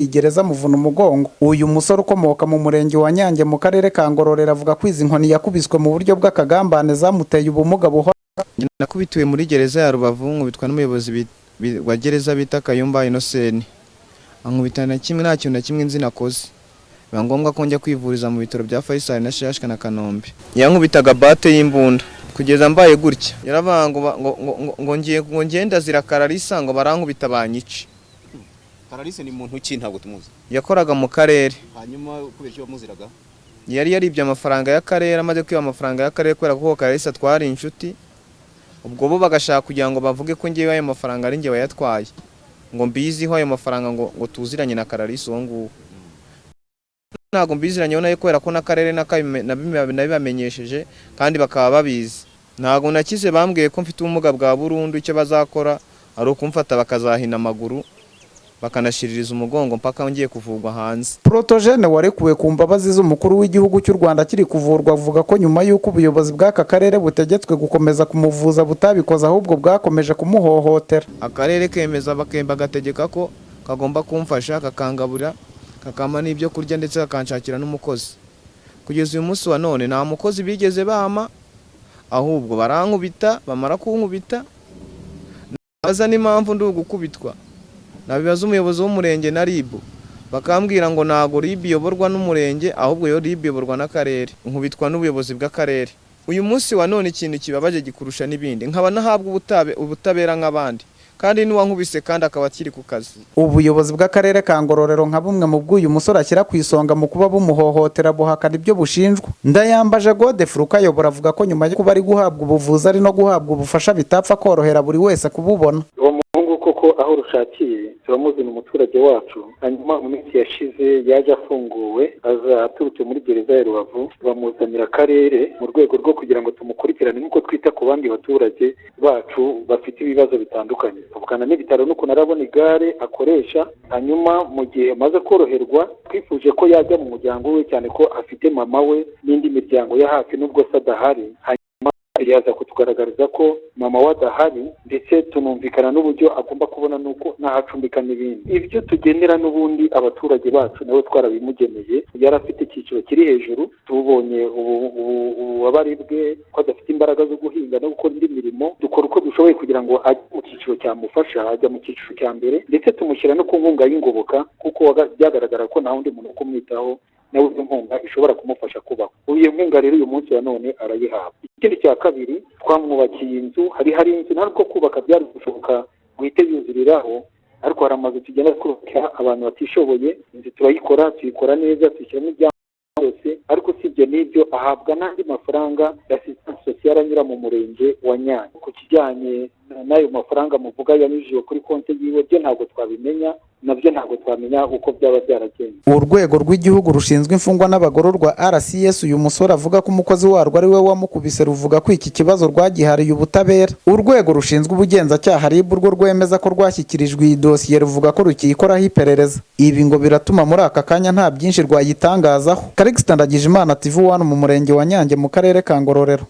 igereza muvuna umugongo. Uyu musore ukomoka mu murenge wa Nyange mu karere ka Ngororero avuga ko izi nkoni yakubiswe mu buryo bw'akagambane zamuteye ubumuga buhora. Nakubitiwe muri gereza ya Rubavu nkubitwa n'umuyobozi wa gereza bita Kayumba Innocent. Ankubitana na kimwe nta kintu na kimwe nzi nakoze. Biba ngombwa ko njya kwivuriza mu bitaro bya Faisal na Shashka na Kanombe. Yankubitaga bate y'imbunda kugeza mbaye gutya. Yaravuga ngo ngenda zira Kararisa ngo barankubita banyice. Kararisa ni muntu ki ntabwo tumuzi. Yakoraga mu karere. Hanyuma kubera cyo bamuziraga? Yari yaribye amafaranga y'akarere, amaze kwiba amafaranga y'akarere kubera ko Kararisa twari inshuti. Ubwo bo bagashaka kugira ngo bavuge ko ngiye ayo mafaranga ari ngiye bayatwaye. Ngo mbiziho ayo mafaranga ngo tuziranye na Kararisa uwo nguwo. Ntago mbiziranye nayo kubera ko n'akarere nabibamenyesheje kandi bakaba babizi. Ntago nakize bambwiye ko mfite ubumuga bwa burundu, icyo bazakora ari ukumfata bakazahina amaguru bakanashiririza umugongo mpaka ngiye kuvurwa hanze. Protogene warekuwe ku mbabazi z'umukuru w'igihugu cy'u Rwanda kiri kuvurwa avuga ko nyuma y'uko ubuyobozi bw'aka karere butegetswe gukomeza kumuvuza butabikoze ahubwo bwakomeje kumuhohotera. Akarere kemeza bakemba gategeka ko kagomba kumfasha kakangabura kakama n'ibyo kurya ndetse kakanshakira n'umukozi. Kugeza uyu munsi wa none nta mukozi bigeze bama, ahubwo barankubita, bamara kunkubita baza n'impamvu ndi gukubitwa. Nabibaza umuyobozi w'umurenge na RIB bakambwira ngo ntago RIB iyoborwa n'umurenge ahubwo yo RIB iyoborwa n'akarere, nkubitwa n'ubuyobozi bw'akarere. Uyu munsi wa none ikintu kibabaje gikurusha n'ibindi, nkaba nahabwa ubutabera nk'abandi kandi n'uwankubise kandi akaba akiri ku kazi. Ubuyobozi bw'akarere ka Ngororero nka bumwe mu bw'uyu musore ashyira ku isonga mu kuba bumuhohotera buhakana ibyo bushinjwa. Ndayambaje Godefroid Kayobora avuga ko nyuma yo kuba ari guhabwa ubuvuzi ari no guhabwa ubufasha bitapfa korohera buri wese kububona. Koko aho rushakiye turamuzi umuturage wacu, hanyuma mu minsi yashize yaje afunguwe aza aturutse muri gereza ya Rubavu, bamuzanira akarere mu rwego rwo kugira ngo tumukurikirane nk'uko twita ku bandi baturage bacu bafite ibibazo bitandukanye. Tuvugana n'ibitaro n'ukuntu arabona igare akoresha, hanyuma mu gihe amaze koroherwa twifuje ko yajya mu muryango we cyane ko afite mama we n'indi miryango ya hafi nubwo se adahari. Yaza kutugaragariza ko mama we adahari ndetse tunumvikana n'uburyo agomba kubona nuko nahacumbika n'ibindi. Ibyo tugendera n'ubundi abaturage bacu nabo twarabimugeneye. Yari afite icyiciro kiri hejuru, tubonye ububabare bwe ko adafite imbaraga zo guhinga no gukora indi mirimo. Dukora uko dushoboye kugira ngo ajye mu cyiciro cyamufasha, ajya mu cyiciro cya mbere ndetse tumushyira no ku nkunga y'ingoboka kuko byagaragara ko nta wundi muntu kumwitaho nawe inkunga ishobora kumufasha kubaho. Uyu nkunga rero uyu munsi wa none arayihabwa. Ikindi cya kabiri, twamwubakiye inzu, hari inzu ntabwo kubaka byari gushoboka guhita yuzuriraho, ariko hari amazu tugenda twubaka abantu batishoboye. Inzu turayikora, tuyikora neza, tuyishyiramo ibyangombwa byose, ariko sibyo n'ibyo ahabwa n'andi mafaranga ya assistance sociale anyura mu murenge wa Nyange. Ku kijyanye n'ayo mafaranga muvuga yanyujijwe kuri konti yiwe byo ntabwo twabimenya, nabyo ntabwo twamenya uko byaba byaragenze. Urwego rw'igihugu rushinzwe imfungwa n'abagororwa RCS uyu musore avuga ko umukozi warwo ari we wamukubise ruvuga ko iki kibazo rwagihariye ubutabera. Urwego rushinzwe ubugenzacyaha RIB rwo rwemeza ko rwashyikirijwe iyi dosiye ruvuga ko rukiyikoraho iperereza. Ibi ngo biratuma muri aka kanya nta byinshi rwayitangazaho. Karikista Ndagijimana TV1 mu murenge wa Nyange mu karere ka Ngororero.